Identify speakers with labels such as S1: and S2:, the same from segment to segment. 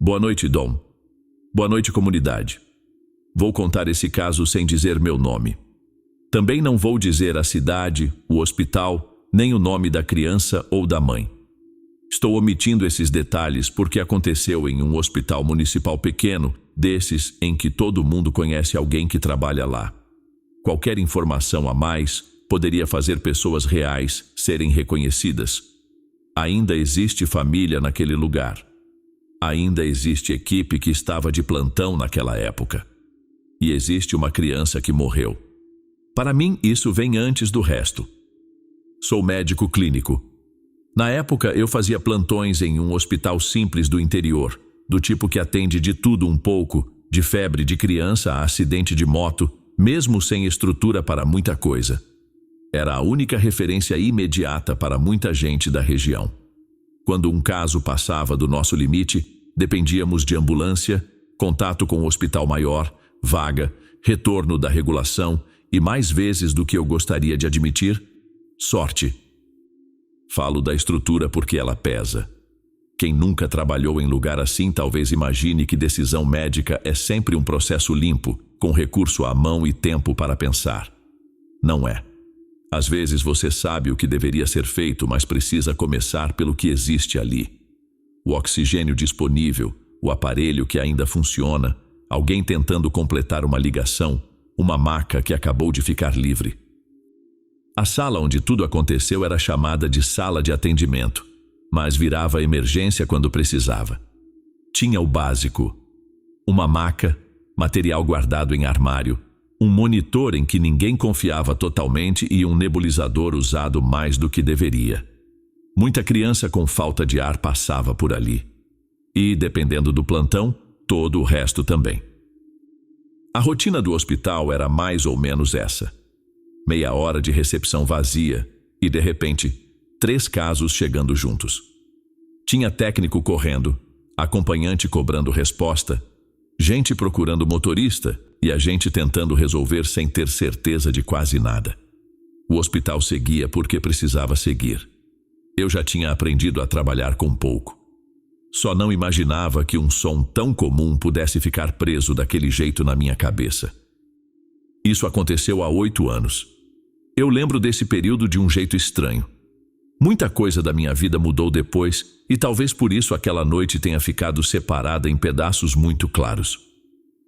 S1: Boa noite, Dom. Boa noite, comunidade. Vou contar esse caso sem dizer meu nome. Também não vou dizer a cidade, o hospital, nem o nome da criança ou da mãe. Estou omitindo esses detalhes porque aconteceu em um hospital municipal pequeno, desses em que todo mundo conhece alguém que trabalha lá. Qualquer informação a mais poderia fazer pessoas reais serem reconhecidas. Ainda existe família naquele lugar. Ainda existe equipe que estava de plantão naquela época. E existe uma criança que morreu. Para mim, isso vem antes do resto. Sou médico clínico. Na época, eu fazia plantões em um hospital simples do interior, do tipo que atende de tudo um pouco, de febre de criança a acidente de moto, mesmo sem estrutura para muita coisa. Era a única referência imediata para muita gente da região. Quando um caso passava do nosso limite, dependíamos de ambulância, contato com o hospital maior, vaga, retorno da regulação e, mais vezes do que eu gostaria de admitir, sorte. Falo da estrutura porque ela pesa. Quem nunca trabalhou em lugar assim talvez imagine que decisão médica é sempre um processo limpo, com recurso à mão e tempo para pensar. Não é. Às vezes você sabe o que deveria ser feito, mas precisa começar pelo que existe ali. O oxigênio disponível, o aparelho que ainda funciona, alguém tentando completar uma ligação, uma maca que acabou de ficar livre. A sala onde tudo aconteceu era chamada de sala de atendimento, mas virava emergência quando precisava. Tinha o básico: uma maca, material guardado em armário, um monitor em que ninguém confiava totalmente e um nebulizador usado mais do que deveria. Muita criança com falta de ar passava por ali. E, dependendo do plantão, todo o resto também. A rotina do hospital era mais ou menos essa. Meia hora de recepção vazia e, de repente, 3 casos chegando juntos. Tinha técnico correndo, acompanhante cobrando resposta, gente procurando motorista e a gente tentando resolver sem ter certeza de quase nada. O hospital seguia porque precisava seguir. Eu já tinha aprendido a trabalhar com pouco. Só não imaginava que um som tão comum pudesse ficar preso daquele jeito na minha cabeça. Isso aconteceu há 8 anos. Eu lembro desse período de um jeito estranho. Muita coisa da minha vida mudou depois e talvez por isso aquela noite tenha ficado separada em pedaços muito claros.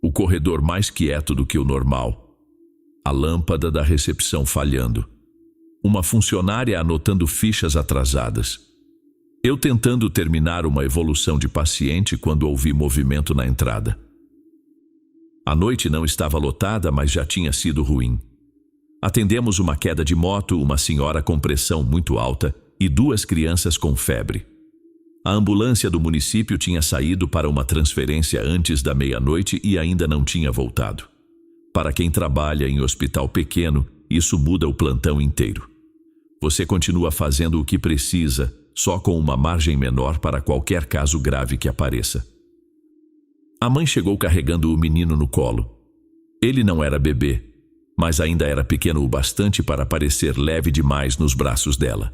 S1: O corredor mais quieto do que o normal. A lâmpada da recepção falhando. Uma funcionária anotando fichas atrasadas. Eu tentando terminar uma evolução de paciente quando ouvi movimento na entrada. A noite não estava lotada, mas já tinha sido ruim. Atendemos uma queda de moto, uma senhora com pressão muito alta e 2 crianças com febre. A ambulância do município tinha saído para uma transferência antes da meia-noite e ainda não tinha voltado. Para quem trabalha em hospital pequeno, isso muda o plantão inteiro. Você continua fazendo o que precisa, só com uma margem menor para qualquer caso grave que apareça. A mãe chegou carregando o menino no colo. Ele não era bebê, mas ainda era pequeno o bastante para parecer leve demais nos braços dela.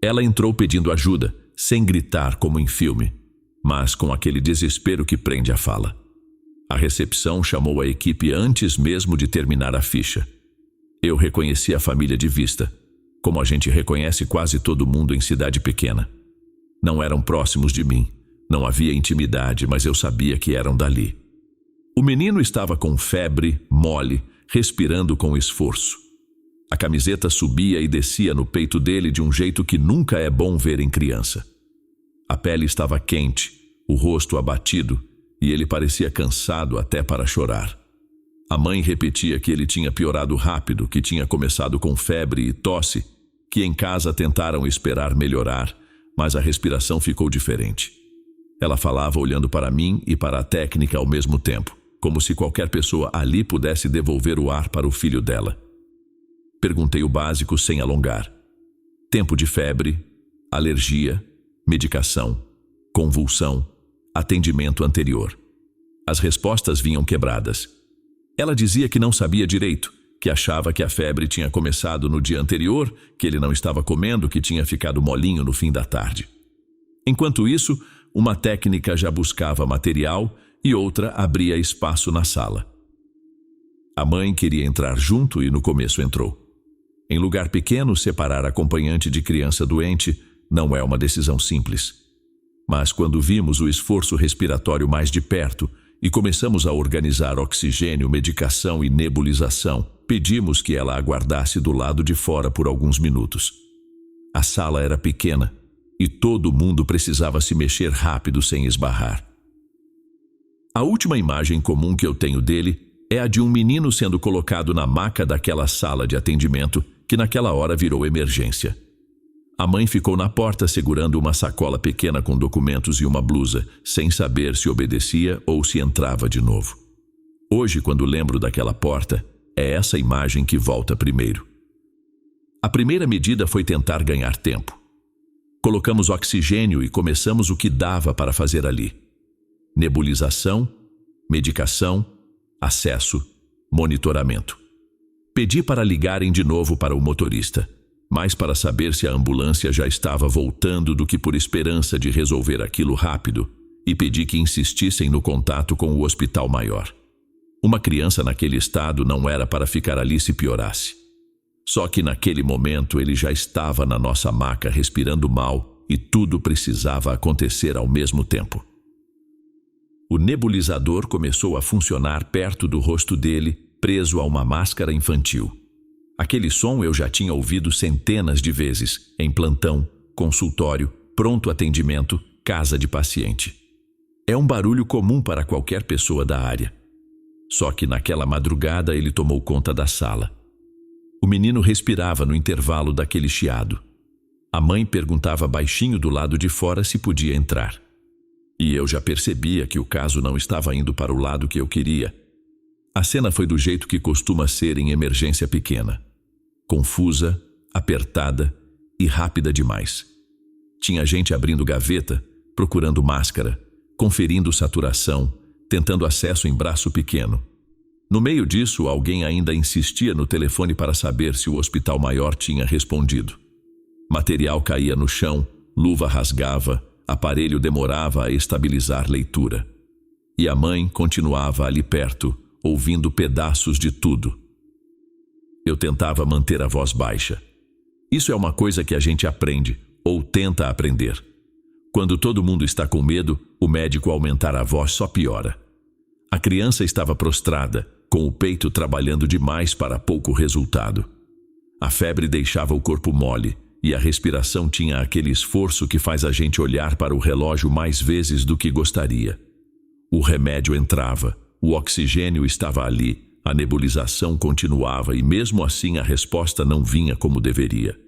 S1: Ela entrou pedindo ajuda, sem gritar como em filme, mas com aquele desespero que prende a fala. A recepção chamou a equipe antes mesmo de terminar a ficha. Eu reconheci a família de vista, como a gente reconhece quase todo mundo em cidade pequena. Não eram próximos de mim, não havia intimidade, mas eu sabia que eram dali. O menino estava com febre, mole, respirando com esforço. A camiseta subia e descia no peito dele de um jeito que nunca é bom ver em criança. A pele estava quente, o rosto abatido, e ele parecia cansado até para chorar. A mãe repetia que ele tinha piorado rápido, que tinha começado com febre e tosse, que em casa tentaram esperar melhorar, mas a respiração ficou diferente. Ela falava olhando para mim e para a técnica ao mesmo tempo, como se qualquer pessoa ali pudesse devolver o ar para o filho dela. Perguntei o básico sem alongar. Tempo de febre, alergia, medicação, convulsão, atendimento anterior. As respostas vinham quebradas. Ela dizia que não sabia direito, que achava que a febre tinha começado no dia anterior, que ele não estava comendo, que tinha ficado molinho no fim da tarde. Enquanto isso, uma técnica já buscava material e outra abria espaço na sala. A mãe queria entrar junto e no começo entrou. Em lugar pequeno, separar acompanhante de criança doente não é uma decisão simples. Mas quando vimos o esforço respiratório mais de perto e começamos a organizar oxigênio, medicação e nebulização, pedimos que ela aguardasse do lado de fora por alguns minutos. A sala era pequena e todo mundo precisava se mexer rápido sem esbarrar. A última imagem comum que eu tenho dele é a de um menino sendo colocado na maca daquela sala de atendimento que naquela hora virou emergência. A mãe ficou na porta segurando uma sacola pequena com documentos e uma blusa, sem saber se obedecia ou se entrava de novo. Hoje, quando lembro daquela porta, é essa imagem que volta primeiro. A primeira medida foi tentar ganhar tempo. Colocamos oxigênio e começamos o que dava para fazer ali. Nebulização, medicação, acesso, monitoramento. Pedi para ligarem de novo para o motorista, mais para saber se a ambulância já estava voltando do que por esperança de resolver aquilo rápido, e pedi que insistissem no contato com o hospital maior. Uma criança naquele estado não era para ficar ali se piorasse. Só que naquele momento ele já estava na nossa maca respirando mal e tudo precisava acontecer ao mesmo tempo. O nebulizador começou a funcionar perto do rosto dele, preso a uma máscara infantil. Aquele som eu já tinha ouvido centenas de vezes, em plantão, consultório, pronto atendimento, casa de paciente. É um barulho comum para qualquer pessoa da área. Só que naquela madrugada ele tomou conta da sala. O menino respirava no intervalo daquele chiado. A mãe perguntava baixinho do lado de fora se podia entrar. E eu já percebia que o caso não estava indo para o lado que eu queria. A cena foi do jeito que costuma ser em emergência pequena. Confusa, apertada e rápida demais. Tinha gente abrindo gaveta, procurando máscara, conferindo saturação, tentando acesso em braço pequeno. No meio disso, alguém ainda insistia no telefone para saber se o hospital maior tinha respondido. Material caía no chão, luva rasgava, aparelho demorava a estabilizar leitura. E a mãe continuava ali perto, ouvindo pedaços de tudo. Eu tentava manter a voz baixa. Isso é uma coisa que a gente aprende, ou tenta aprender. Quando todo mundo está com medo, o médico aumentar a voz só piora. A criança estava prostrada, com o peito trabalhando demais para pouco resultado. A febre deixava o corpo mole, e a respiração tinha aquele esforço que faz a gente olhar para o relógio mais vezes do que gostaria. O remédio entrava, o oxigênio estava ali, a nebulização continuava e mesmo assim a resposta não vinha como deveria.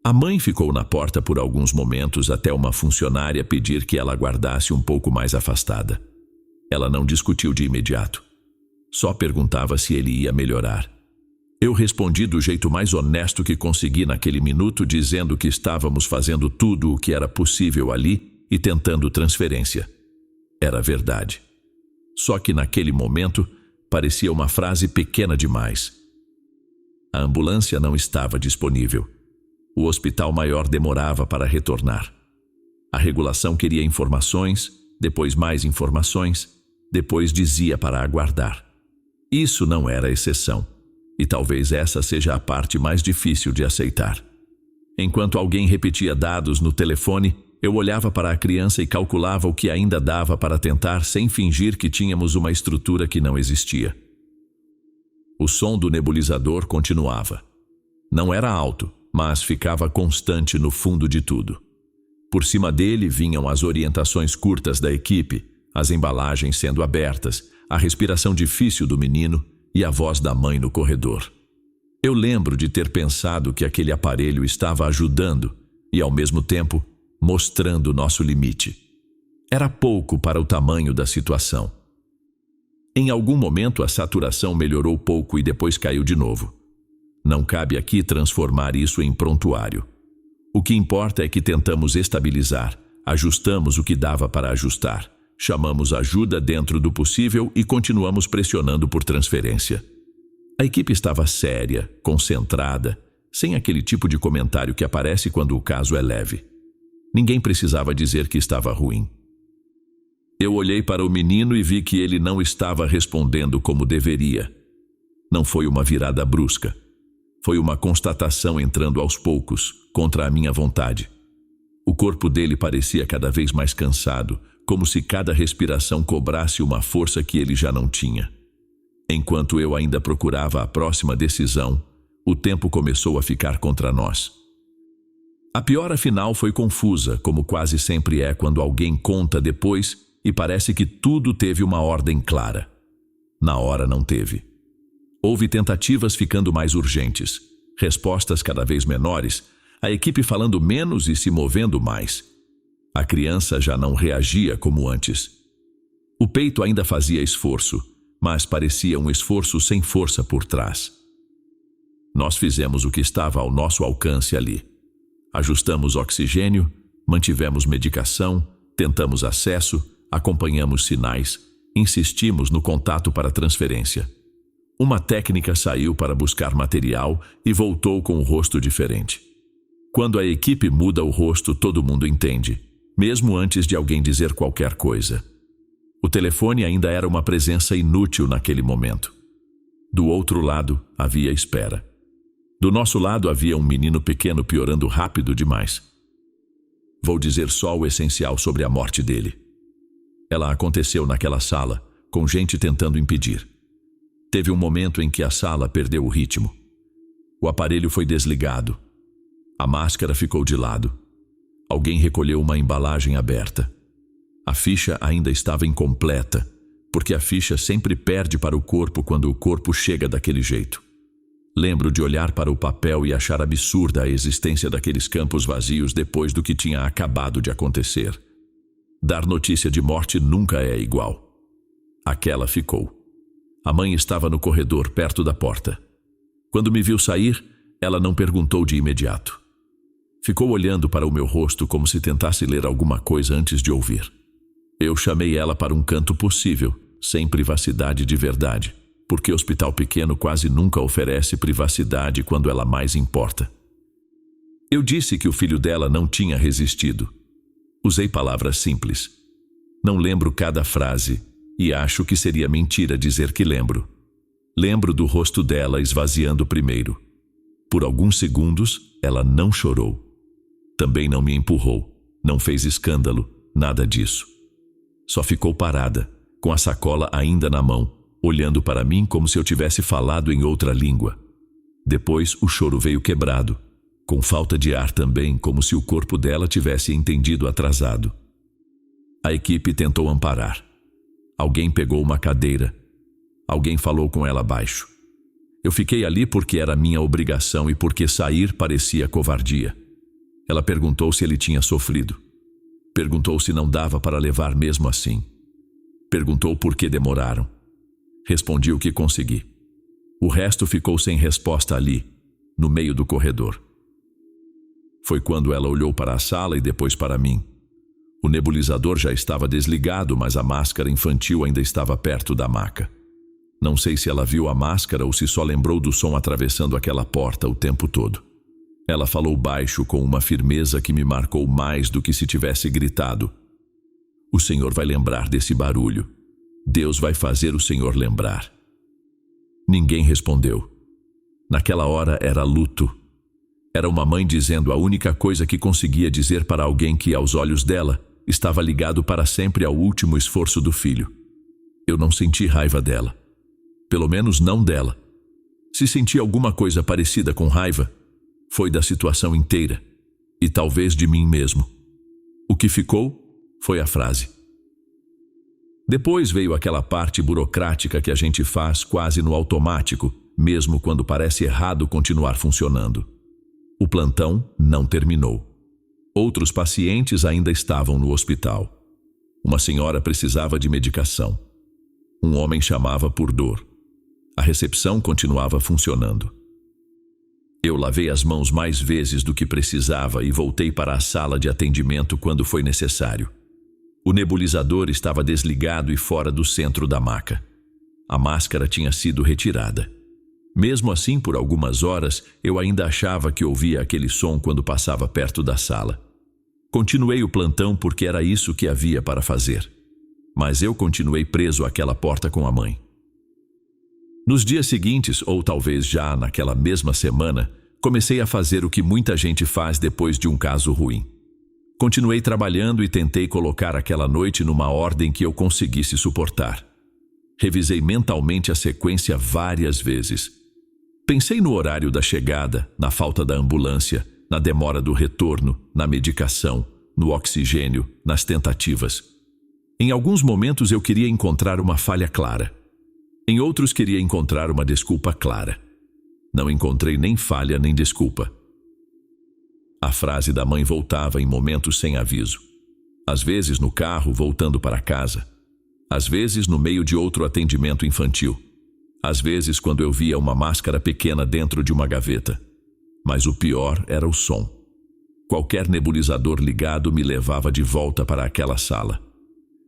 S1: A mãe ficou na porta por alguns momentos até uma funcionária pedir que ela aguardasse um pouco mais afastada. Ela não discutiu de imediato. Só perguntava se ele ia melhorar. Eu respondi do jeito mais honesto que consegui naquele minuto, dizendo que estávamos fazendo tudo o que era possível ali e tentando transferência. Era verdade. Só que naquele momento parecia uma frase pequena demais. A ambulância não estava disponível. O hospital maior demorava para retornar. A regulação queria informações, depois mais informações, depois dizia para aguardar. Isso não era exceção. E talvez essa seja a parte mais difícil de aceitar. Enquanto alguém repetia dados no telefone, eu olhava para a criança e calculava o que ainda dava para tentar sem fingir que tínhamos uma estrutura que não existia. O som do nebulizador continuava. Não era alto, mas ficava constante no fundo de tudo. Por cima dele vinham as orientações curtas da equipe, as embalagens sendo abertas, a respiração difícil do menino e a voz da mãe no corredor. Eu lembro de ter pensado que aquele aparelho estava ajudando e, ao mesmo tempo, mostrando nosso limite. Era pouco para o tamanho da situação. Em algum momento a saturação melhorou pouco e depois caiu de novo. Não cabe aqui transformar isso em prontuário. O que importa é que tentamos estabilizar, ajustamos o que dava para ajustar. Chamamos ajuda dentro do possível e continuamos pressionando por transferência. A equipe estava séria, concentrada, sem aquele tipo de comentário que aparece quando o caso é leve. Ninguém precisava dizer que estava ruim. Eu olhei para o menino e vi que ele não estava respondendo como deveria. Não foi uma virada brusca. Foi uma constatação entrando aos poucos, contra a minha vontade. O corpo dele parecia cada vez mais cansado, como se cada respiração cobrasse uma força que ele já não tinha. Enquanto eu ainda procurava a próxima decisão, o tempo começou a ficar contra nós. A piora final foi confusa, como quase sempre é quando alguém conta depois e parece que tudo teve uma ordem clara. Na hora não teve. Houve tentativas ficando mais urgentes, respostas cada vez menores, a equipe falando menos e se movendo mais. A criança já não reagia como antes. O peito ainda fazia esforço, mas parecia um esforço sem força por trás. Nós fizemos o que estava ao nosso alcance ali. Ajustamos oxigênio, mantivemos medicação, tentamos acesso, acompanhamos sinais, insistimos no contato para transferência. Uma técnica saiu para buscar material e voltou com o rosto diferente. Quando a equipe muda o rosto, todo mundo entende, mesmo antes de alguém dizer qualquer coisa. O telefone ainda era uma presença inútil naquele momento. Do outro lado, havia espera. Do nosso lado havia um menino pequeno piorando rápido demais. Vou dizer só o essencial sobre a morte dele. Ela aconteceu naquela sala, com gente tentando impedir. Teve um momento em que a sala perdeu o ritmo. O aparelho foi desligado. A máscara ficou de lado. Alguém recolheu uma embalagem aberta. A ficha ainda estava incompleta, porque a ficha sempre perde para o corpo quando o corpo chega daquele jeito. Lembro de olhar para o papel e achar absurda a existência daqueles campos vazios depois do que tinha acabado de acontecer. Dar notícia de morte nunca é igual. Aquela ficou. A mãe estava no corredor, perto da porta. Quando me viu sair, ela não perguntou de imediato. Ficou olhando para o meu rosto como se tentasse ler alguma coisa antes de ouvir. Eu chamei ela para um canto possível, sem privacidade de verdade, porque hospital pequeno quase nunca oferece privacidade quando ela mais importa. Eu disse que o filho dela não tinha resistido. Usei palavras simples. Não lembro cada frase, e acho que seria mentira dizer que lembro. Lembro do rosto dela esvaziando primeiro. Por alguns segundos, ela não chorou. Também não me empurrou, não fez escândalo, nada disso. Só ficou parada, com a sacola ainda na mão, olhando para mim como se eu tivesse falado em outra língua. Depois o choro veio quebrado, com falta de ar também, como se o corpo dela tivesse entendido atrasado. A equipe tentou amparar. Alguém pegou uma cadeira. Alguém falou com ela baixo. Eu fiquei ali porque era minha obrigação e porque sair parecia covardia. Ela perguntou se ele tinha sofrido. Perguntou se não dava para levar mesmo assim. Perguntou por que demoraram. Respondi o que consegui. O resto ficou sem resposta ali, no meio do corredor. Foi quando ela olhou para a sala e depois para mim. O nebulizador já estava desligado, mas a máscara infantil ainda estava perto da maca. Não sei se ela viu a máscara ou se só lembrou do som atravessando aquela porta o tempo todo. Ela falou baixo com uma firmeza que me marcou mais do que se tivesse gritado. O Senhor vai lembrar desse barulho. Deus vai fazer o Senhor lembrar. Ninguém respondeu. Naquela hora era luto. Era uma mãe dizendo a única coisa que conseguia dizer para alguém que, aos olhos dela, estava ligado para sempre ao último esforço do filho. Eu não senti raiva dela. Pelo menos não dela. Se senti alguma coisa parecida com raiva, foi da situação inteira, e talvez de mim mesmo. O que ficou foi a frase. Depois veio aquela parte burocrática que a gente faz quase no automático, mesmo quando parece errado continuar funcionando. O plantão não terminou. Outros pacientes ainda estavam no hospital. Uma senhora precisava de medicação. Um homem chamava por dor. A recepção continuava funcionando. Eu lavei as mãos mais vezes do que precisava e voltei para a sala de atendimento quando foi necessário. O nebulizador estava desligado e fora do centro da maca. A máscara tinha sido retirada. Mesmo assim, por algumas horas, eu ainda achava que ouvia aquele som quando passava perto da sala. Continuei o plantão porque era isso que havia para fazer. Mas eu continuei preso àquela porta com a mãe. Nos dias seguintes, ou talvez já naquela mesma semana, comecei a fazer o que muita gente faz depois de um caso ruim. Continuei trabalhando e tentei colocar aquela noite numa ordem que eu conseguisse suportar. Revisei mentalmente a sequência várias vezes. Pensei no horário da chegada, na falta da ambulância, na demora do retorno, na medicação, no oxigênio, nas tentativas. Em alguns momentos eu queria encontrar uma falha clara. Em outros queria encontrar uma desculpa clara. Não encontrei nem falha nem desculpa. A frase da mãe voltava em momentos sem aviso. Às vezes no carro, voltando para casa. Às vezes no meio de outro atendimento infantil. Às vezes quando eu via uma máscara pequena dentro de uma gaveta. Mas o pior era o som. Qualquer nebulizador ligado me levava de volta para aquela sala.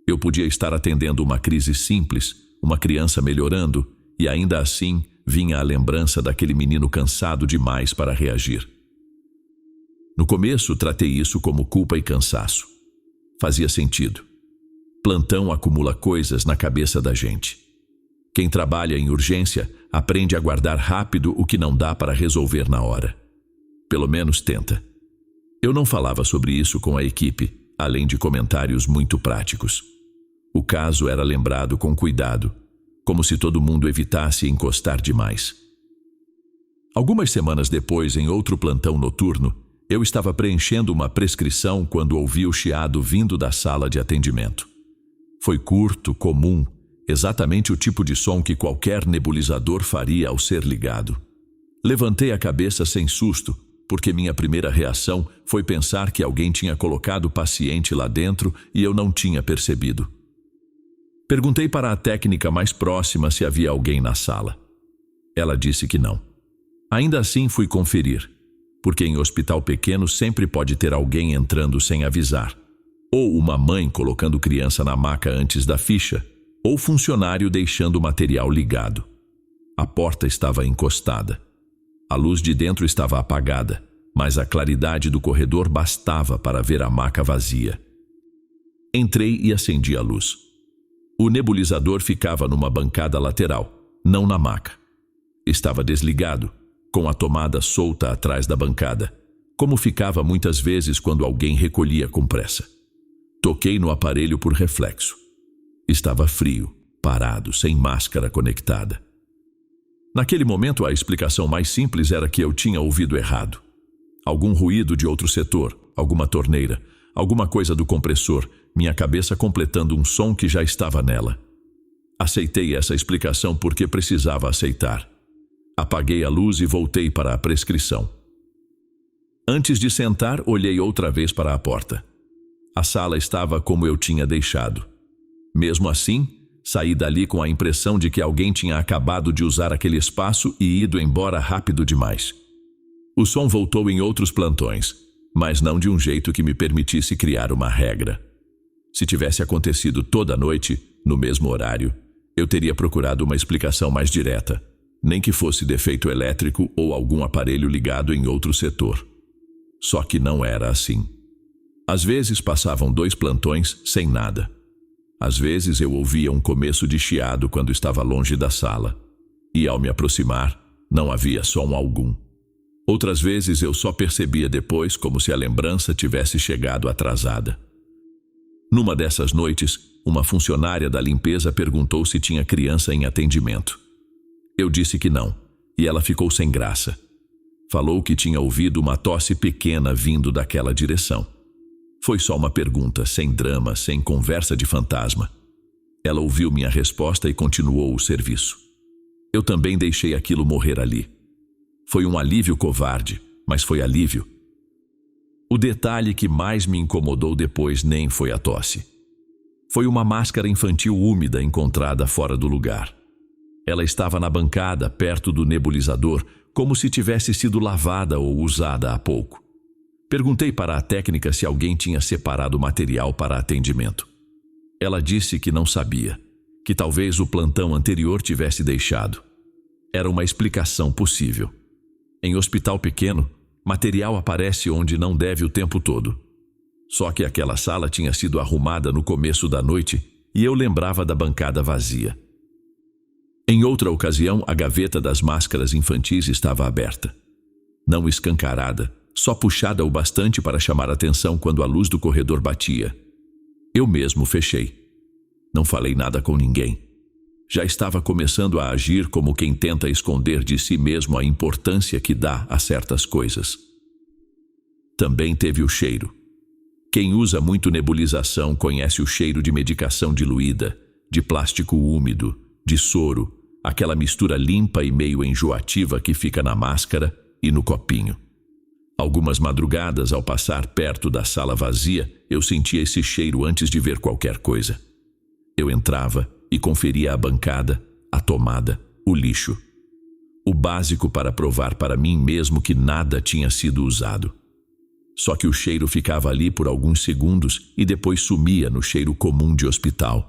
S1: Eu podia estar atendendo uma crise simples, uma criança melhorando, e ainda assim vinha a lembrança daquele menino cansado demais para reagir. No começo, tratei isso como culpa e cansaço. Fazia sentido. Plantão acumula coisas na cabeça da gente. Quem trabalha em urgência aprende a guardar rápido o que não dá para resolver na hora. Pelo menos tenta. Eu não falava sobre isso com a equipe, além de comentários muito práticos. O caso era lembrado com cuidado, como se todo mundo evitasse encostar demais. Algumas semanas depois, em outro plantão noturno, eu estava preenchendo uma prescrição quando ouvi o chiado vindo da sala de atendimento. Foi curto, comum, exatamente o tipo de som que qualquer nebulizador faria ao ser ligado. Levantei a cabeça sem susto, porque minha primeira reação foi pensar que alguém tinha colocado o paciente lá dentro e eu não tinha percebido. Perguntei para a técnica mais próxima se havia alguém na sala. Ela disse que não. Ainda assim fui conferir, porque em hospital pequeno sempre pode ter alguém entrando sem avisar, ou uma mãe colocando criança na maca antes da ficha, ou funcionário deixando o material ligado. A porta estava encostada. A luz de dentro estava apagada, mas a claridade do corredor bastava para ver a maca vazia. Entrei e acendi a luz. O nebulizador ficava numa bancada lateral, não na maca. Estava desligado, com a tomada solta atrás da bancada, como ficava muitas vezes quando alguém recolhia com pressa. Toquei no aparelho por reflexo. Estava frio, parado, sem máscara conectada. Naquele momento, a explicação mais simples era que eu tinha ouvido errado. Algum ruído de outro setor, alguma torneira, alguma coisa do compressor, minha cabeça completando um som que já estava nela. Aceitei essa explicação porque precisava aceitar. Apaguei a luz e voltei para a prescrição. Antes de sentar, olhei outra vez para a porta. A sala estava como eu tinha deixado. Mesmo assim, saí dali com a impressão de que alguém tinha acabado de usar aquele espaço e ido embora rápido demais. O som voltou em outros plantões, mas não de um jeito que me permitisse criar uma regra. Se tivesse acontecido toda noite, no mesmo horário, eu teria procurado uma explicação mais direta, nem que fosse defeito elétrico ou algum aparelho ligado em outro setor. Só que não era assim. Às vezes passavam 2 plantões sem nada. Às vezes eu ouvia um começo de chiado quando estava longe da sala, e ao me aproximar, não havia som algum. Outras vezes eu só percebia depois como se a lembrança tivesse chegado atrasada. Numa dessas noites, uma funcionária da limpeza perguntou se tinha criança em atendimento. Eu disse que não, e ela ficou sem graça. Falou que tinha ouvido uma tosse pequena vindo daquela direção. Foi só uma pergunta, sem drama, sem conversa de fantasma. Ela ouviu minha resposta e continuou o serviço. Eu também deixei aquilo morrer ali. Foi um alívio covarde, mas foi alívio. O detalhe que mais me incomodou depois nem foi a tosse. Foi uma máscara infantil úmida encontrada fora do lugar. Ela estava na bancada, perto do nebulizador, como se tivesse sido lavada ou usada há pouco. Perguntei para a técnica se alguém tinha separado o material para atendimento. Ela disse que não sabia, que talvez o plantão anterior tivesse deixado. Era uma explicação possível. Em hospital pequeno, material aparece onde não deve o tempo todo. Só que aquela sala tinha sido arrumada no começo da noite e eu lembrava da bancada vazia. Em outra ocasião, a gaveta das máscaras infantis estava aberta. Não escancarada, só puxada o bastante para chamar atenção quando a luz do corredor batia. Eu mesmo fechei. Não falei nada com ninguém. Já estava começando a agir como quem tenta esconder de si mesmo a importância que dá a certas coisas. Também teve o cheiro. Quem usa muito nebulização conhece o cheiro de medicação diluída, de plástico úmido, de soro, aquela mistura limpa e meio enjoativa que fica na máscara e no copinho. Algumas madrugadas, ao passar perto da sala vazia, eu sentia esse cheiro antes de ver qualquer coisa. Eu entrava e conferia a bancada, a tomada, o lixo. O básico para provar para mim mesmo que nada tinha sido usado. Só que o cheiro ficava ali por alguns segundos e depois sumia no cheiro comum de hospital.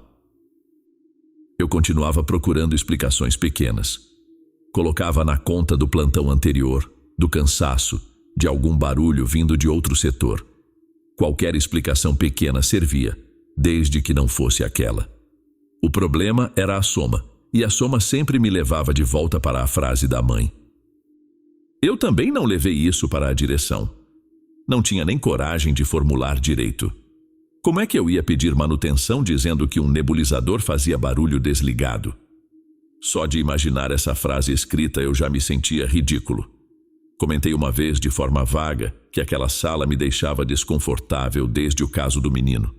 S1: Eu continuava procurando explicações pequenas. Colocava na conta do plantão anterior, do cansaço, de algum barulho vindo de outro setor. Qualquer explicação pequena servia, desde que não fosse aquela. O problema era a soma, e a soma sempre me levava de volta para a frase da mãe. Eu também não levei isso para a direção. Não tinha nem coragem de formular direito. Como é que eu ia pedir manutenção dizendo que um nebulizador fazia barulho desligado? Só de imaginar essa frase escrita eu já me sentia ridículo. Comentei uma vez de forma vaga que aquela sala me deixava desconfortável desde o caso do menino.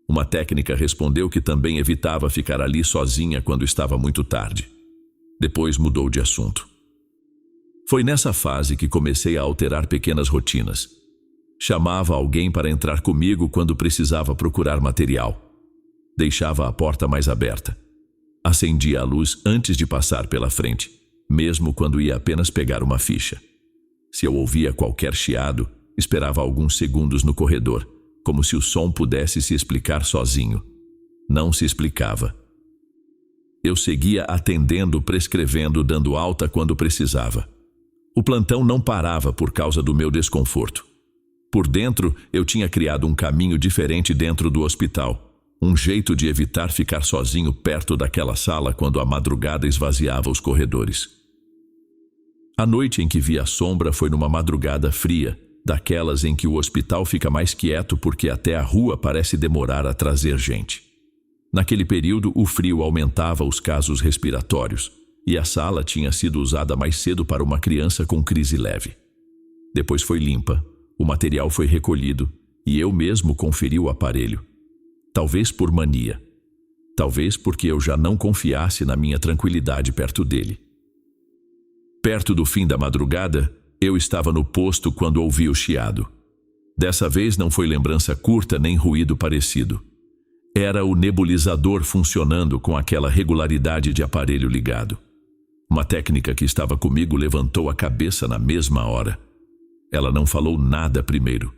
S1: Uma técnica respondeu que também evitava ficar ali sozinha quando estava muito tarde. Depois mudou de assunto. Foi nessa fase que comecei a alterar pequenas rotinas. Chamava alguém para entrar comigo quando precisava procurar material. Deixava a porta mais aberta. Acendia a luz antes de passar pela frente, mesmo quando ia apenas pegar uma ficha. Se eu ouvia qualquer chiado, esperava alguns segundos no corredor, como se o som pudesse se explicar sozinho. Não se explicava. Eu seguia atendendo, prescrevendo, dando alta quando precisava. O plantão não parava por causa do meu desconforto. Por dentro, eu tinha criado um caminho diferente dentro do hospital, um jeito de evitar ficar sozinho perto daquela sala quando a madrugada esvaziava os corredores. A noite em que vi a sombra foi numa madrugada fria, daquelas em que o hospital fica mais quieto porque até a rua parece demorar a trazer gente. Naquele período, o frio aumentava os casos respiratórios, e a sala tinha sido usada mais cedo para uma criança com crise leve. Depois foi limpa. O material foi recolhido e eu mesmo conferi o aparelho. Talvez por mania. Talvez porque eu já não confiasse na minha tranquilidade perto dele. Perto do fim da madrugada, eu estava no posto quando ouvi o chiado. Dessa vez não foi lembrança curta nem ruído parecido. Era o nebulizador funcionando com aquela regularidade de aparelho ligado. Uma técnica que estava comigo levantou a cabeça na mesma hora. Ela não falou nada primeiro.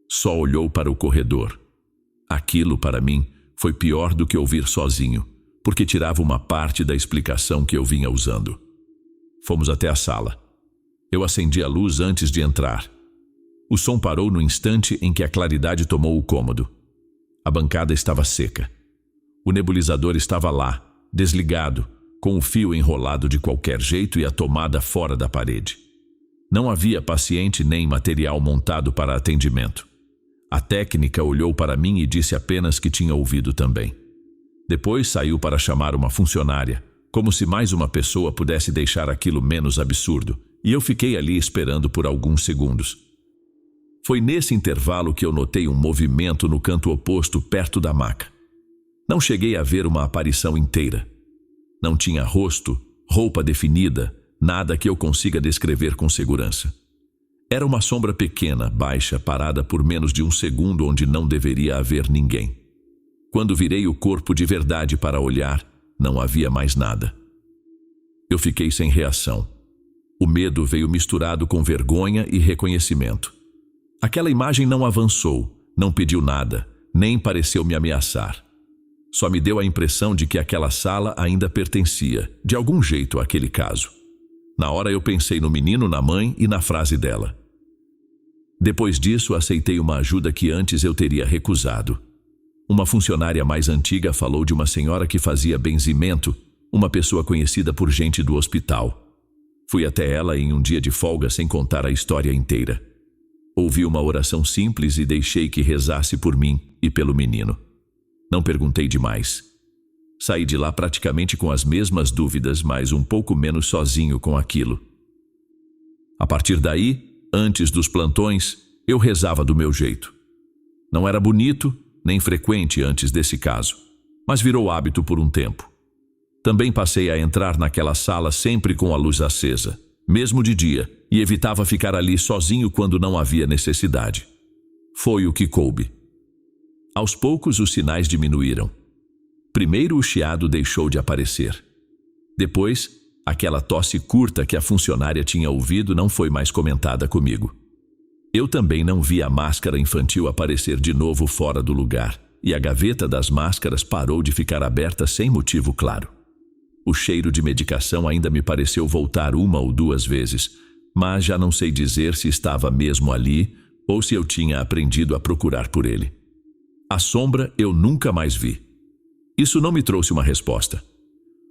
S1: Só olhou para o corredor. Aquilo, para mim, foi pior do que ouvir sozinho, porque tirava uma parte da explicação que eu vinha usando. Fomos até a sala. Eu acendi a luz antes de entrar. O som parou no instante em que a claridade tomou o cômodo. A bancada estava seca. O nebulizador estava lá, desligado, com o fio enrolado de qualquer jeito e a tomada fora da parede. Não havia paciente nem material montado para atendimento. A técnica olhou para mim e disse apenas que tinha ouvido também. Depois saiu para chamar uma funcionária, como se mais uma pessoa pudesse deixar aquilo menos absurdo, e eu fiquei ali esperando por alguns segundos. Foi nesse intervalo que eu notei um movimento no canto oposto, perto da maca. Não cheguei a ver uma aparição inteira. Não tinha rosto, roupa definida, nada que eu consiga descrever com segurança. Era uma sombra pequena, baixa, parada por menos de um segundo onde não deveria haver ninguém. Quando virei o corpo de verdade para olhar, não havia mais nada. Eu fiquei sem reação. O medo veio misturado com vergonha e reconhecimento. Aquela imagem não avançou, não pediu nada, nem pareceu me ameaçar. Só me deu a impressão de que aquela sala ainda pertencia, de algum jeito, àquele caso. Na hora eu pensei no menino, na mãe e na frase dela. Depois disso, aceitei uma ajuda que antes eu teria recusado. Uma funcionária mais antiga falou de uma senhora que fazia benzimento, uma pessoa conhecida por gente do hospital. Fui até ela em um dia de folga sem contar a história inteira. Ouvi uma oração simples e deixei que rezasse por mim e pelo menino. Não perguntei demais. Saí de lá praticamente com as mesmas dúvidas, mas um pouco menos sozinho com aquilo. A partir daí, antes dos plantões, eu rezava do meu jeito. Não era bonito, nem frequente antes desse caso, mas virou hábito por um tempo. Também passei a entrar naquela sala sempre com a luz acesa, mesmo de dia, e evitava ficar ali sozinho quando não havia necessidade. Foi o que coube. Aos poucos os sinais diminuíram. Primeiro o chiado deixou de aparecer. Depois, aquela tosse curta que a funcionária tinha ouvido não foi mais comentada comigo. Eu também não vi a máscara infantil aparecer de novo fora do lugar, e a gaveta das máscaras parou de ficar aberta sem motivo claro. O cheiro de medicação ainda me pareceu voltar uma ou duas vezes, mas já não sei dizer se estava mesmo ali ou se eu tinha aprendido a procurar por ele. A sombra eu nunca mais vi. Isso não me trouxe uma resposta.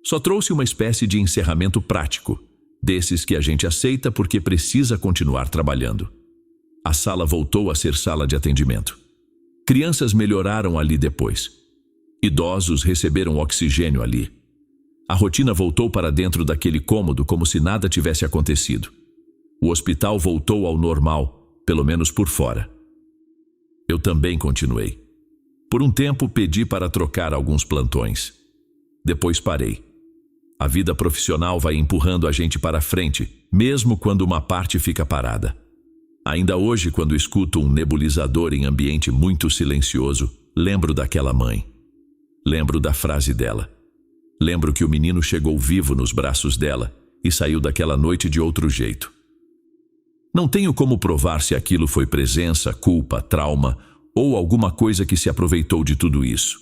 S1: Só trouxe uma espécie de encerramento prático, desses que a gente aceita porque precisa continuar trabalhando. A sala voltou a ser sala de atendimento. Crianças melhoraram ali depois. Idosos receberam oxigênio ali. A rotina voltou para dentro daquele cômodo como se nada tivesse acontecido. O hospital voltou ao normal, pelo menos por fora. Eu também continuei. Por um tempo pedi para trocar alguns plantões. Depois parei. A vida profissional vai empurrando a gente para frente, mesmo quando uma parte fica parada. Ainda hoje, quando escuto um nebulizador em ambiente muito silencioso, lembro daquela mãe. Lembro da frase dela. Lembro que o menino chegou vivo nos braços dela e saiu daquela noite de outro jeito. Não tenho como provar se aquilo foi presença, culpa, trauma ou alguma coisa que se aproveitou de tudo isso.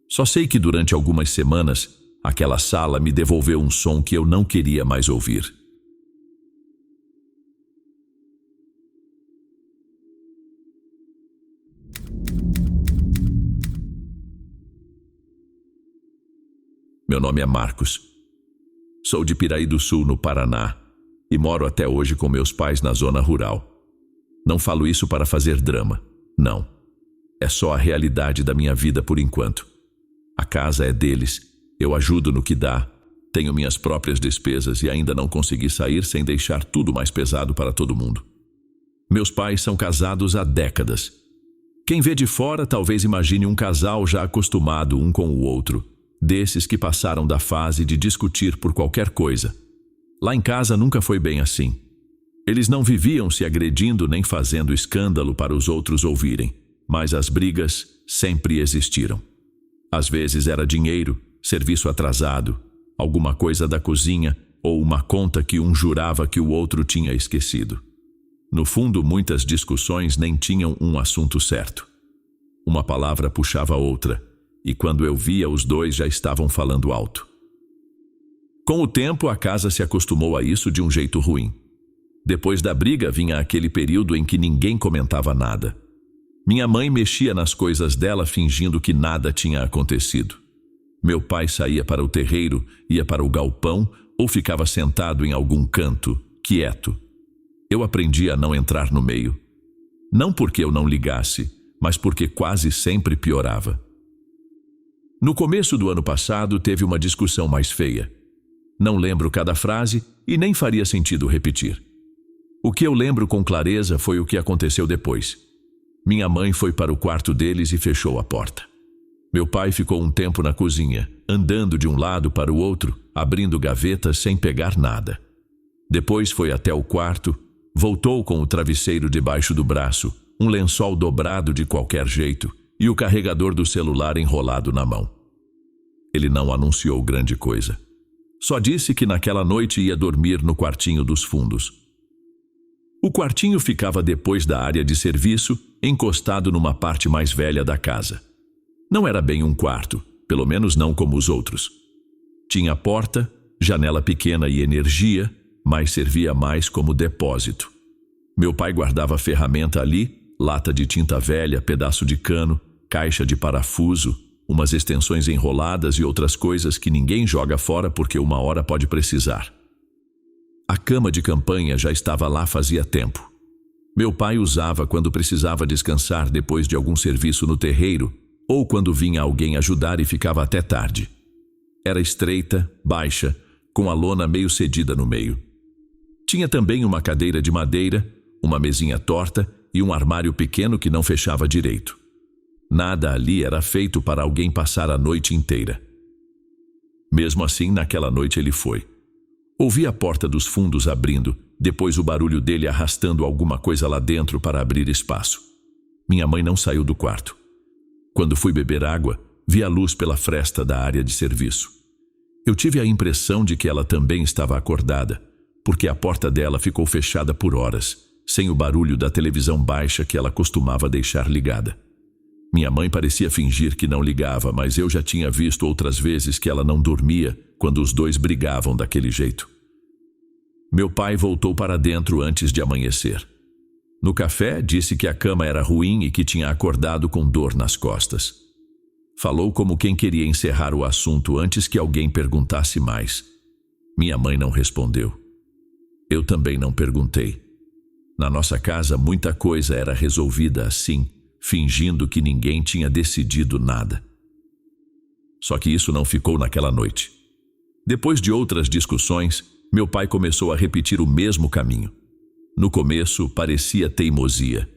S1: Só sei que durante algumas semanas, aquela sala me devolveu um som que eu não queria mais ouvir. Meu nome é Marcos. Sou de Piraí do Sul, no Paraná, e moro até hoje com meus pais na zona rural. Não falo isso para fazer drama, não. É só a realidade da minha vida por enquanto. A casa é deles, eu ajudo no que dá, tenho minhas próprias despesas e ainda não consegui sair sem deixar tudo mais pesado para todo mundo. Meus pais são casados há décadas. Quem vê de fora talvez imagine um casal já acostumado um com o outro, desses que passaram da fase de discutir por qualquer coisa. Lá em casa nunca foi bem assim. Eles não viviam se agredindo nem fazendo escândalo para os outros ouvirem, mas as brigas sempre existiram. Às vezes era dinheiro, serviço atrasado, alguma coisa da cozinha ou uma conta que um jurava que o outro tinha esquecido. No fundo, muitas discussões nem tinham um assunto certo. Uma palavra puxava outra, e quando eu via, os dois já estavam falando alto. Com o tempo, a casa se acostumou a isso de um jeito ruim. Depois da briga, vinha aquele período em que ninguém comentava nada. Minha mãe mexia nas coisas dela fingindo que nada tinha acontecido. Meu pai saía para o terreiro, ia para o galpão ou ficava sentado em algum canto, quieto. Eu aprendi a não entrar no meio. Não porque eu não ligasse, mas porque quase sempre piorava. No começo do ano passado, teve uma discussão mais feia. Não lembro cada frase e nem faria sentido repetir. O que eu lembro com clareza foi o que aconteceu depois. Minha mãe foi para o quarto deles e fechou a porta. Meu pai ficou um tempo na cozinha, andando de um lado para o outro, abrindo gavetas sem pegar nada. Depois foi até o quarto, voltou com o travesseiro debaixo do braço, um lençol dobrado de qualquer jeito e o carregador do celular enrolado na mão. Ele não anunciou grande coisa. Só disse que naquela noite ia dormir no quartinho dos fundos. O quartinho ficava depois da área de serviço, encostado numa parte mais velha da casa. Não era bem um quarto, pelo menos não como os outros. Tinha porta, janela pequena e energia, mas servia mais como depósito. Meu pai guardava ferramenta ali, lata de tinta velha, pedaço de cano, caixa de parafuso, umas extensões enroladas e outras coisas que ninguém joga fora porque uma hora pode precisar. A cama de campanha já estava lá fazia tempo. Meu pai usava quando precisava descansar depois de algum serviço no terreiro ou quando vinha alguém ajudar e ficava até tarde. Era estreita, baixa, com a lona meio cedida no meio. Tinha também uma cadeira de madeira, uma mesinha torta e um armário pequeno que não fechava direito. Nada ali era feito para alguém passar a noite inteira. Mesmo assim, naquela noite ele foi. Ouvi a porta dos fundos abrindo, depois o barulho dele arrastando alguma coisa lá dentro para abrir espaço. Minha mãe não saiu do quarto. Quando fui beber água, vi a luz pela fresta da área de serviço. Eu tive a impressão de que ela também estava acordada, porque a porta dela ficou fechada por horas, sem o barulho da televisão baixa que ela costumava deixar ligada. Minha mãe parecia fingir que não ligava, mas eu já tinha visto outras vezes que ela não dormia quando os dois brigavam daquele jeito. Meu pai voltou para dentro antes de amanhecer. No café, disse que a cama era ruim e que tinha acordado com dor nas costas. Falou como quem queria encerrar o assunto antes que alguém perguntasse mais. Minha mãe não respondeu. Eu também não perguntei. Na nossa casa, muita coisa era resolvida assim, fingindo que ninguém tinha decidido nada. Só que isso não ficou naquela noite. Depois de outras discussões, meu pai começou a repetir o mesmo caminho. No começo, parecia teimosia.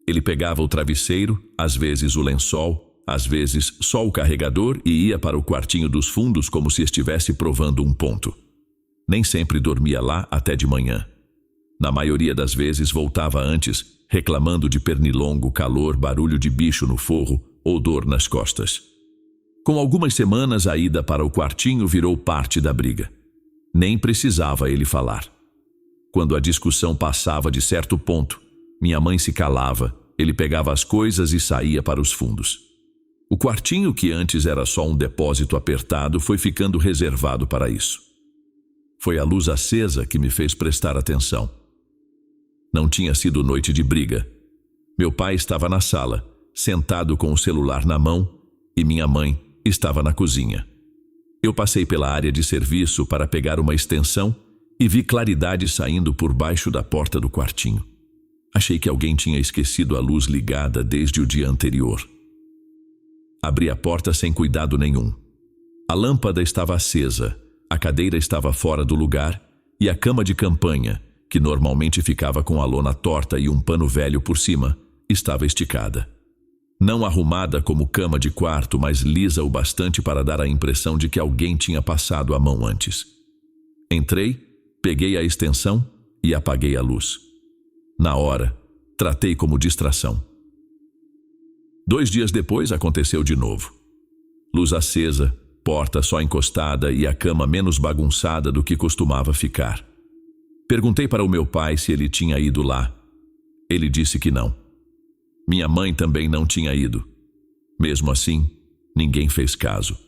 S1: Ele pegava o travesseiro, às vezes o lençol, às vezes só o carregador e ia para o quartinho dos fundos como se estivesse provando um ponto. Nem sempre dormia lá até de manhã. Na maioria das vezes voltava antes, reclamando de pernilongo, calor, barulho de bicho no forro ou dor nas costas. Com algumas semanas, a ida para o quartinho virou parte da briga. Nem precisava ele falar. Quando a discussão passava de certo ponto, minha mãe se calava, ele pegava as coisas e saía para os fundos. O quartinho, que antes era só um depósito apertado, foi ficando reservado para isso. Foi a luz acesa que me fez prestar atenção. Não tinha sido noite de briga. Meu pai estava na sala, sentado com o celular na mão, e minha mãe estava na cozinha. Eu passei pela área de serviço para pegar uma extensão e vi claridade saindo por baixo da porta do quartinho. Achei que alguém tinha esquecido a luz ligada desde o dia anterior. Abri a porta sem cuidado nenhum. A lâmpada estava acesa, a cadeira estava fora do lugar e a cama de campanha, que normalmente ficava com a lona torta e um pano velho por cima, estava esticada. Não arrumada como cama de quarto, mas lisa o bastante para dar a impressão de que alguém tinha passado a mão antes. Entrei, peguei a extensão e apaguei a luz. Na hora, tratei como distração. 2 dias depois aconteceu de novo. Luz acesa, porta só encostada e a cama menos bagunçada do que costumava ficar. Perguntei para o meu pai se ele tinha ido lá. Ele disse que não. Minha mãe também não tinha ido. Mesmo assim, ninguém fez caso.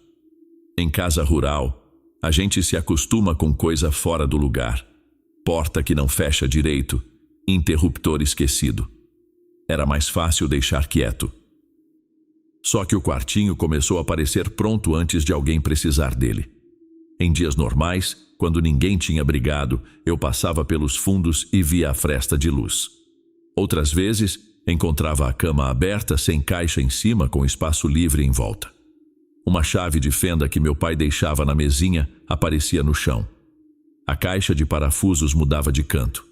S1: Em casa rural, a gente se acostuma com coisa fora do lugar. Porta que não fecha direito, interruptor esquecido. Era mais fácil deixar quieto. Só que o quartinho começou a parecer pronto antes de alguém precisar dele. Em dias normais, quando ninguém tinha brigado, eu passava pelos fundos e via a fresta de luz. Outras vezes, encontrava a cama aberta sem caixa em cima com espaço livre em volta. Uma chave de fenda que meu pai deixava na mesinha aparecia no chão. A caixa de parafusos mudava de canto.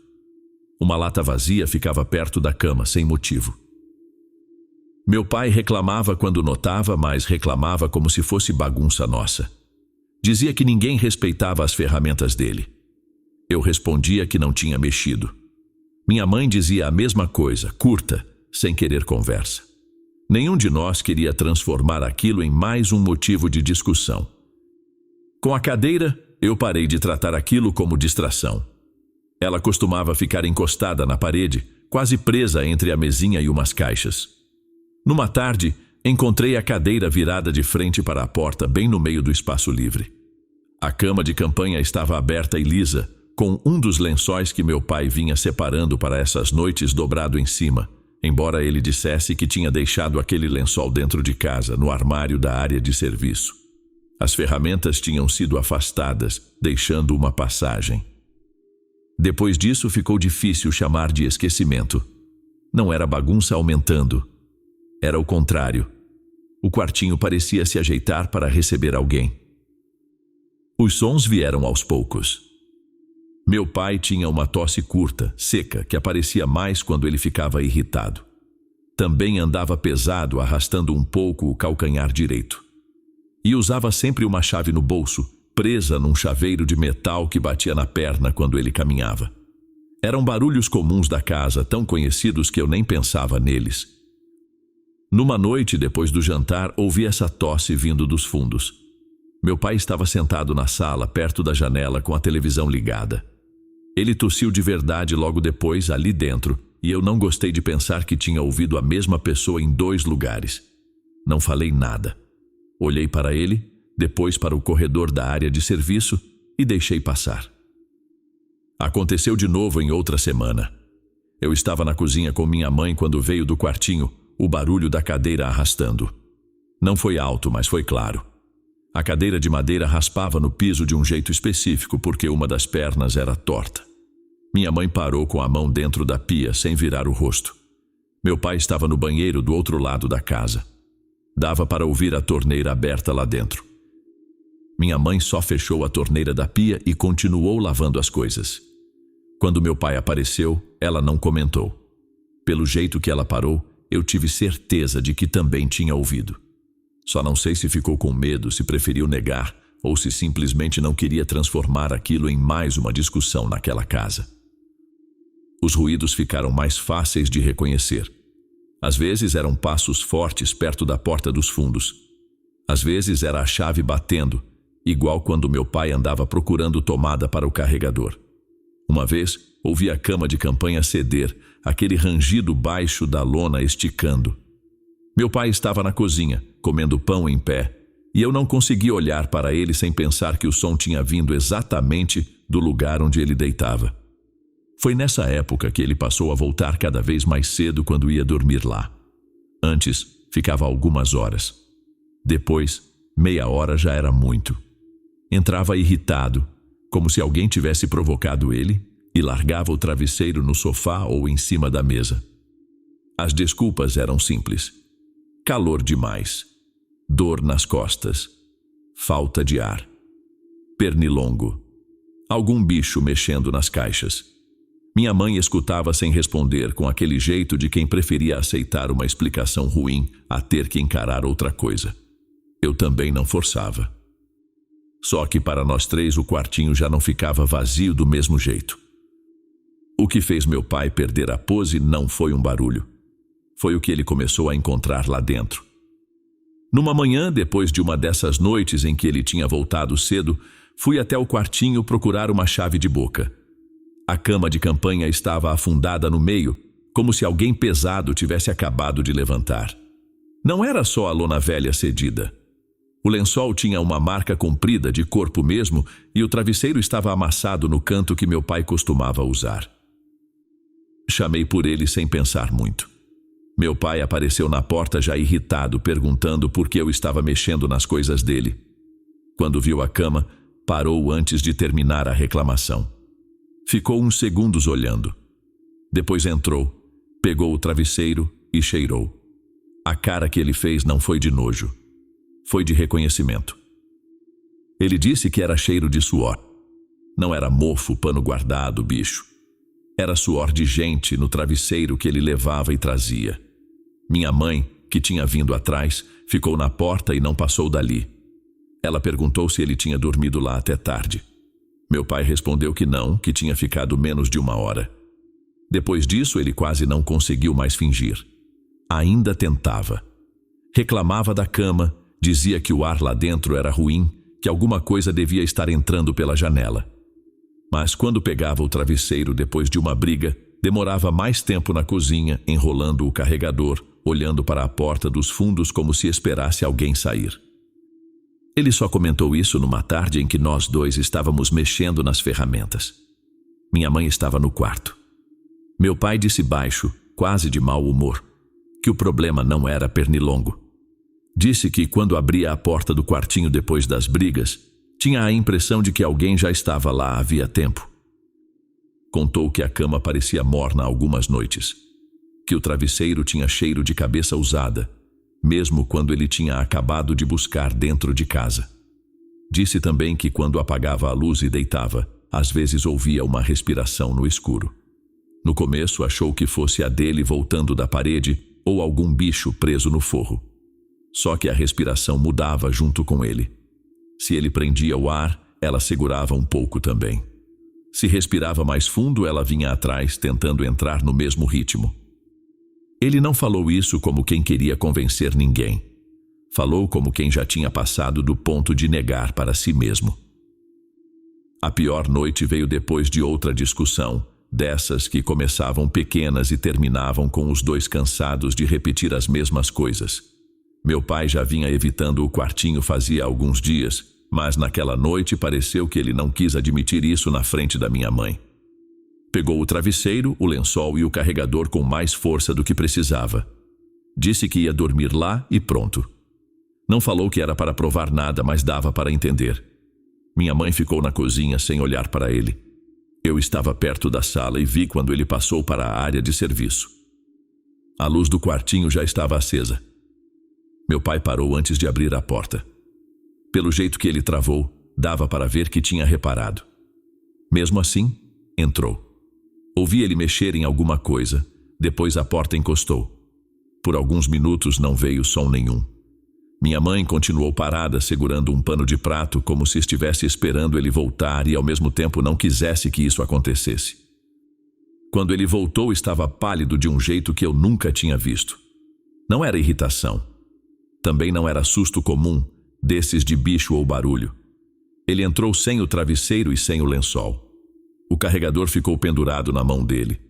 S1: Uma lata vazia ficava perto da cama sem motivo. Meu pai reclamava quando notava, mas reclamava como se fosse bagunça nossa. Dizia que ninguém respeitava as ferramentas dele. Eu respondia que não tinha mexido. Minha mãe dizia a mesma coisa, curta, sem querer conversa. Nenhum de nós queria transformar aquilo em mais um motivo de discussão. Com a cadeira, eu parei de tratar aquilo como distração. Ela costumava ficar encostada na parede, quase presa entre a mesinha e umas caixas. Numa tarde, encontrei a cadeira virada de frente para a porta, bem no meio do espaço livre. A cama de campanha estava aberta e lisa, com um dos lençóis que meu pai vinha separando para essas noites dobrado em cima, embora ele dissesse que tinha deixado aquele lençol dentro de casa, no armário da área de serviço. As ferramentas tinham sido afastadas, deixando uma passagem. Depois disso ficou difícil chamar de esquecimento. Não era bagunça aumentando. Era o contrário. O quartinho parecia se ajeitar para receber alguém. Os sons vieram aos poucos. Meu pai tinha uma tosse curta, seca, que aparecia mais quando ele ficava irritado. Também andava pesado, arrastando um pouco o calcanhar direito. E usava sempre uma chave no bolso, presa num chaveiro de metal que batia na perna quando ele caminhava. Eram barulhos comuns da casa, tão conhecidos que eu nem pensava neles. Numa noite, depois do jantar, ouvi essa tosse vindo dos fundos. Meu pai estava sentado na sala, perto da janela, com a televisão ligada. Ele tossiu de verdade logo depois, ali dentro, e eu não gostei de pensar que tinha ouvido a mesma pessoa em 2 lugares. Não falei nada. Olhei para ele, depois para o corredor da área de serviço e deixei passar. Aconteceu de novo em outra semana. Eu estava na cozinha com minha mãe quando veio do quartinho o barulho da cadeira arrastando. Não foi alto, mas foi claro. A cadeira de madeira raspava no piso de um jeito específico porque uma das pernas era torta. Minha mãe parou com a mão dentro da pia, sem virar o rosto. Meu pai estava no banheiro do outro lado da casa. Dava para ouvir a torneira aberta lá dentro. Minha mãe só fechou a torneira da pia e continuou lavando as coisas. Quando meu pai apareceu, ela não comentou. Pelo jeito que ela parou, eu tive certeza de que também tinha ouvido. Só não sei se ficou com medo, se preferiu negar ou se simplesmente não queria transformar aquilo em mais uma discussão naquela casa. Os ruídos ficaram mais fáceis de reconhecer. Às vezes eram passos fortes perto da porta dos fundos. Às vezes era a chave batendo, igual quando meu pai andava procurando tomada para o carregador. Uma vez, ouvi a cama de campanha ceder, aquele rangido baixo da lona esticando. Meu pai estava na cozinha, comendo pão em pé, e eu não conseguia olhar para ele sem pensar que o som tinha vindo exatamente do lugar onde ele deitava. Foi nessa época que ele passou a voltar cada vez mais cedo quando ia dormir lá. Antes, ficava algumas horas. Depois, meia hora já era muito. Entrava irritado, como se alguém tivesse provocado ele, e largava o travesseiro no sofá ou em cima da mesa. As desculpas eram simples. Calor demais. Dor nas costas. Falta de ar. Pernilongo. Algum bicho mexendo nas caixas. Minha mãe escutava sem responder, com aquele jeito de quem preferia aceitar uma explicação ruim a ter que encarar outra coisa. Eu também não forçava. Só que para nós 3 o quartinho já não ficava vazio do mesmo jeito. O que fez meu pai perder a pose não foi um barulho. Foi o que ele começou a encontrar lá dentro. Numa manhã, depois de uma dessas noites em que ele tinha voltado cedo, fui até o quartinho procurar uma chave de boca. A cama de campanha estava afundada no meio, como se alguém pesado tivesse acabado de levantar. Não era só a lona velha cedida. O lençol tinha uma marca comprida de corpo mesmo e o travesseiro estava amassado no canto que meu pai costumava usar. Chamei por ele sem pensar muito. Meu pai apareceu na porta já irritado, perguntando por que eu estava mexendo nas coisas dele. Quando viu a cama, parou antes de terminar a reclamação. Ficou uns segundos olhando. Depois entrou, pegou o travesseiro e cheirou. A cara que ele fez não foi de nojo. Foi de reconhecimento. Ele disse que era cheiro de suor. Não era mofo, pano guardado, bicho. Era suor de gente no travesseiro que ele levava e trazia. Minha mãe, que tinha vindo atrás, ficou na porta e não passou dali. Ela perguntou se ele tinha dormido lá até tarde. Meu pai respondeu que não, que tinha ficado menos de 1 hora. Depois disso, ele quase não conseguiu mais fingir. Ainda tentava. Reclamava da cama, dizia que o ar lá dentro era ruim, que alguma coisa devia estar entrando pela janela. Mas quando pegava o travesseiro depois de uma briga, demorava mais tempo na cozinha, enrolando o carregador, olhando para a porta dos fundos como se esperasse alguém sair. Ele só comentou isso numa tarde em que nós 2 estávamos mexendo nas ferramentas. Minha mãe estava no quarto. Meu pai disse baixo, quase de mau humor, que o problema não era pernilongo. Disse que quando abria a porta do quartinho depois das brigas, tinha a impressão de que alguém já estava lá havia tempo. Contou que a cama parecia morna algumas noites, que o travesseiro tinha cheiro de cabeça usada, mesmo quando ele tinha acabado de buscar dentro de casa. Disse também que quando apagava a luz e deitava, às vezes ouvia uma respiração no escuro. No começo achou que fosse a dele voltando da parede ou algum bicho preso no forro. Só que a respiração mudava junto com ele. Se ele prendia o ar, ela segurava um pouco também. Se respirava mais fundo, ela vinha atrás, tentando entrar no mesmo ritmo. Ele não falou isso como quem queria convencer ninguém. Falou como quem já tinha passado do ponto de negar para si mesmo. A pior noite veio depois de outra discussão, dessas que começavam pequenas e terminavam com os dois cansados de repetir as mesmas coisas. Meu pai já vinha evitando o quartinho fazia alguns dias, mas naquela noite pareceu que ele não quis admitir isso na frente da minha mãe. Pegou o travesseiro, o lençol e o carregador com mais força do que precisava. Disse que ia dormir lá e pronto. Não falou que era para provar nada, mas dava para entender. Minha mãe ficou na cozinha sem olhar para ele. Eu estava perto da sala e vi quando ele passou para a área de serviço. A luz do quartinho já estava acesa. Meu pai parou antes de abrir a porta. Pelo jeito que ele travou, dava para ver que tinha reparado. Mesmo assim, entrou. Ouvi ele mexer em alguma coisa, depois a porta encostou. Por alguns minutos não veio som nenhum. Minha mãe continuou parada, segurando um pano de prato, como se estivesse esperando ele voltar e ao mesmo tempo não quisesse que isso acontecesse. Quando ele voltou, estava pálido de um jeito que eu nunca tinha visto. Não era irritação. Também não era susto comum, desses de bicho ou barulho. Ele entrou sem o travesseiro e sem o lençol. O carregador ficou pendurado na mão dele.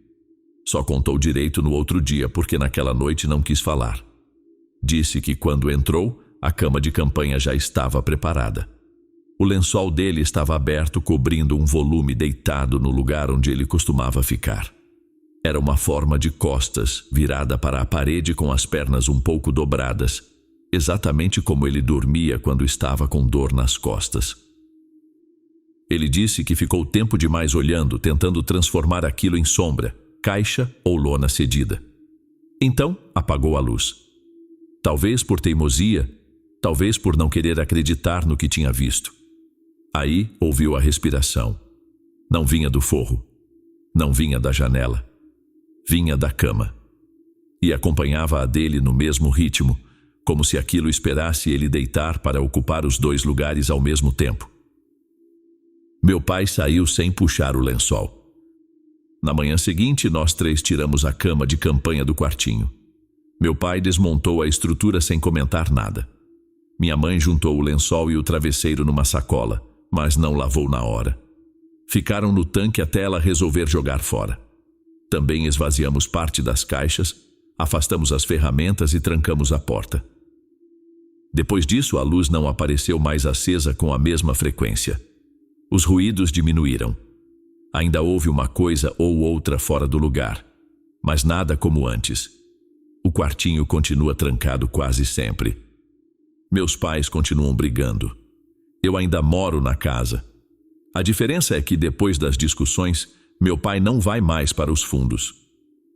S1: Só contou direito no outro dia porque naquela noite não quis falar. Disse que quando entrou, a cama de campanha já estava preparada. O lençol dele estava aberto, cobrindo um volume deitado no lugar onde ele costumava ficar. Era uma forma de costas, virada para a parede com as pernas um pouco dobradas, exatamente como ele dormia quando estava com dor nas costas. Ele disse que ficou tempo demais olhando, tentando transformar aquilo em sombra, caixa ou lona cedida. Então, apagou a luz. Talvez por teimosia, talvez por não querer acreditar no que tinha visto. Aí, ouviu a respiração. Não vinha do forro. Não vinha da janela. Vinha da cama. E acompanhava a dele no mesmo ritmo, como se aquilo esperasse ele deitar para ocupar os dois lugares ao mesmo tempo. Meu pai saiu sem puxar o lençol. Na manhã seguinte, nós três tiramos a cama de campanha do quartinho. Meu pai desmontou a estrutura sem comentar nada. Minha mãe juntou o lençol e o travesseiro numa sacola, mas não lavou na hora. Ficaram no tanque até ela resolver jogar fora. Também esvaziamos parte das caixas, afastamos as ferramentas e trancamos a porta. Depois disso, a luz não apareceu mais acesa com a mesma frequência. Os ruídos diminuíram. Ainda houve uma coisa ou outra fora do lugar, mas nada como antes. O quartinho continua trancado quase sempre. Meus pais continuam brigando. Eu ainda moro na casa. A diferença é que depois das discussões, meu pai não vai mais para os fundos.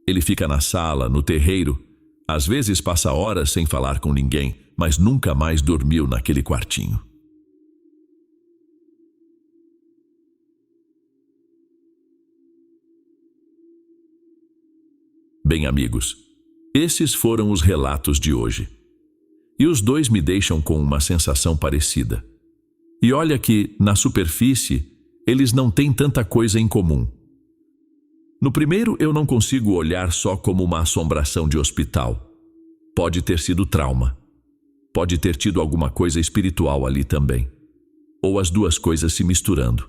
S1: Ele fica na sala, no terreiro. Às vezes passa horas sem falar com ninguém, mas nunca mais dormiu naquele quartinho. Bem, amigos, esses foram os relatos de hoje. E os dois me deixam com uma sensação parecida. E olha que, na superfície, eles não têm tanta coisa em comum. No primeiro, eu não consigo olhar só como uma assombração de hospital. Pode ter sido trauma. Pode ter tido alguma coisa espiritual ali também. Ou as duas coisas se misturando.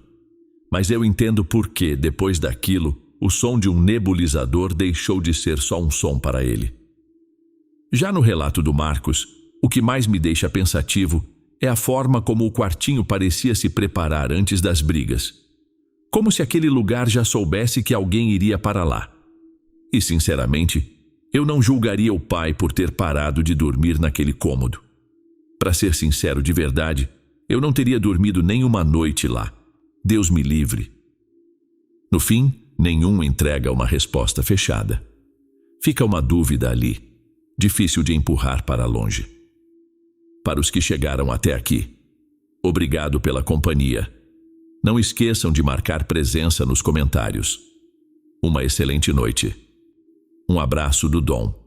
S1: Mas eu entendo por que, depois daquilo, o som de um nebulizador deixou de ser só um som para ele. Já no relato do Marcos, o que mais me deixa pensativo é a forma como o quartinho parecia se preparar antes das brigas. como se aquele lugar já soubesse que alguém iria para lá. E, sinceramente, eu não julgaria o pai por ter parado de dormir naquele cômodo. Para ser sincero de verdade, eu não teria dormido nem uma noite lá. Deus me livre. No fim, nenhum entrega uma resposta fechada. Fica uma dúvida ali, difícil de empurrar para longe. Para os que chegaram até aqui, obrigado pela companhia. Não esqueçam de marcar presença nos comentários. Uma excelente noite. Um abraço do Dom.